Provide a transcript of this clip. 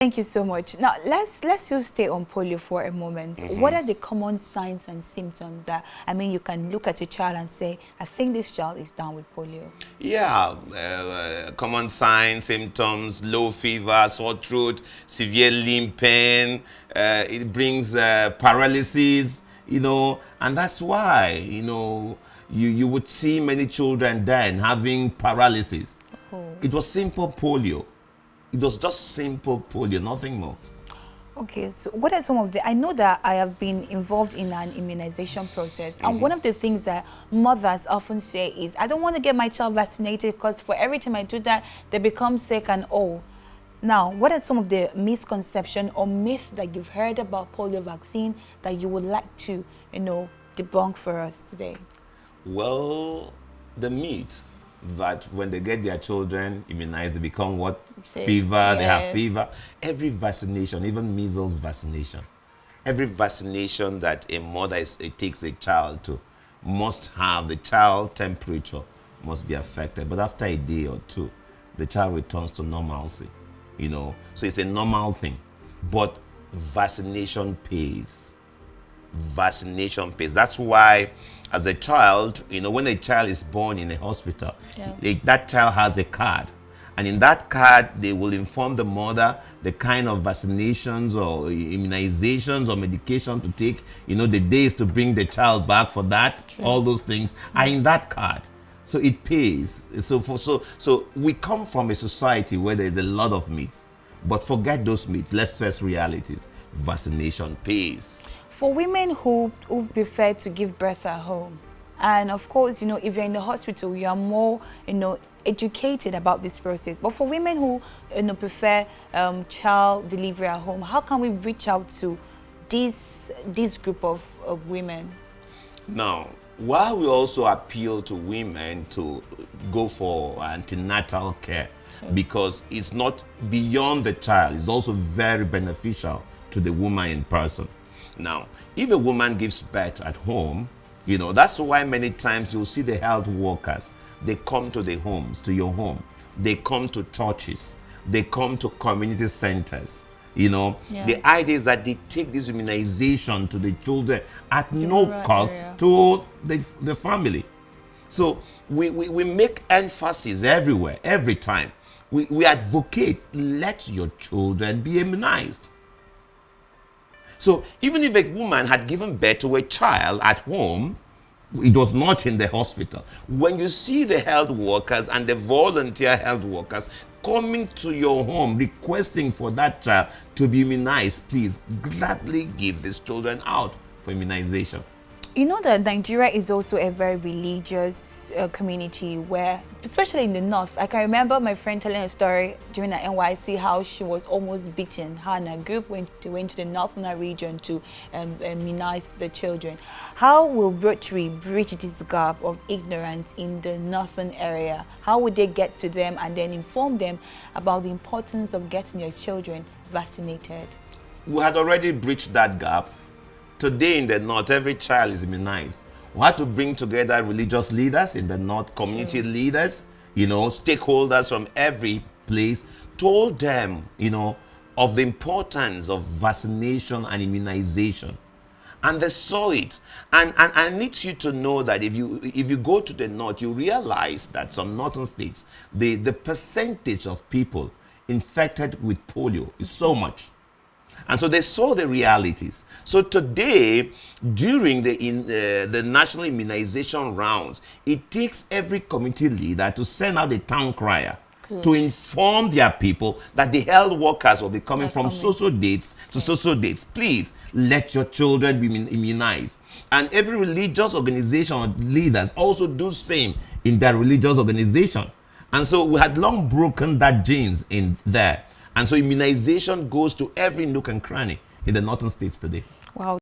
Thank you so much. Now, let's just stay on polio for a moment. What are the common signs and symptoms that, I mean, you can look at a child and say, I think this child is down with polio? Yeah, common signs, symptoms, low fever, sore throat, severe limb pain. It brings paralysis, and that's why, you would see many children then having paralysis. Oh. It was simple polio. It was just simple polio, nothing more. Okay, so what are some of the, I know that I have been involved in an immunization process, and one of the things that mothers often say is, I don't want to get my child vaccinated because for every time I do that, they become sick and old. Now, what are some of the misconceptions or myths that you've heard about polio vaccine that you would like to, debunk for us today? Well, the myth that when they get their children immunized, they become what? Fever, Yes. they have fever. Every vaccination, even measles vaccination, every vaccination that a mother takes a child to must have the child temperature must be affected. But after a day or two, the child returns to normalcy, So it's a normal thing. But vaccination pays. Vaccination pays. That's why as a child, when a child is born in a hospital, that child has a card. And in that card, they will inform the mother the kind of vaccinations or immunizations or medication to take, the days to bring the child back for that. True. All those things are in that card. So it pays. So we come from a society where there is a lot of myths. But forget those myths. Let's face realities. Vaccination pays. For women who prefer to give birth at home, and of course, if you're in the hospital, you are more, educated about this process. But for women who, prefer child delivery at home, how can we reach out to this group of women? Now, while we also appeal to women to go for antenatal care, because it's not beyond the child, it's also very beneficial to the woman in person. Now, if a woman gives birth at home, that's why many times you'll see the health workers, they come to the homes, to your home. They come to churches. They come to community centers. The idea is that they take this immunization to the children at no cost to the family. So we make emphasis everywhere, every time. We advocate, let your children be immunized. So even if a woman had given birth to a child at home, it was not in the hospital. When you see the health workers and the volunteer health workers coming to your home requesting for that child to be immunized, please gladly give these children out for immunization. You know that Nigeria is also a very religious community where, especially in the north, I can remember my friend telling a story during the NYC how she was almost beaten. Her and her group went to the northern region to immunize the children. How will Rotary bridge this gap of ignorance in the northern area? How would they get to them and then inform them about the importance of getting your children vaccinated? We had already bridged that gap. Today in the north, every child is immunized. We had to bring together religious leaders in the north, community leaders, stakeholders from every place, told them, of the importance of vaccination and immunization. And they saw it. And I need you to know that if you go to the north, you realize that some northern states, the percentage of people infected with polio is so much. And so they saw the realities. So today, during the national immunization rounds, it takes every community leader to send out a town crier to inform their people that the health workers will be coming from so-so dates to so-so dates. Please, let your children be immunized. And every religious organization or leaders also do the same in their religious organization. And so we had long broken that genes in there. And so immunization goes to every nook and cranny in the northern states today. Wow.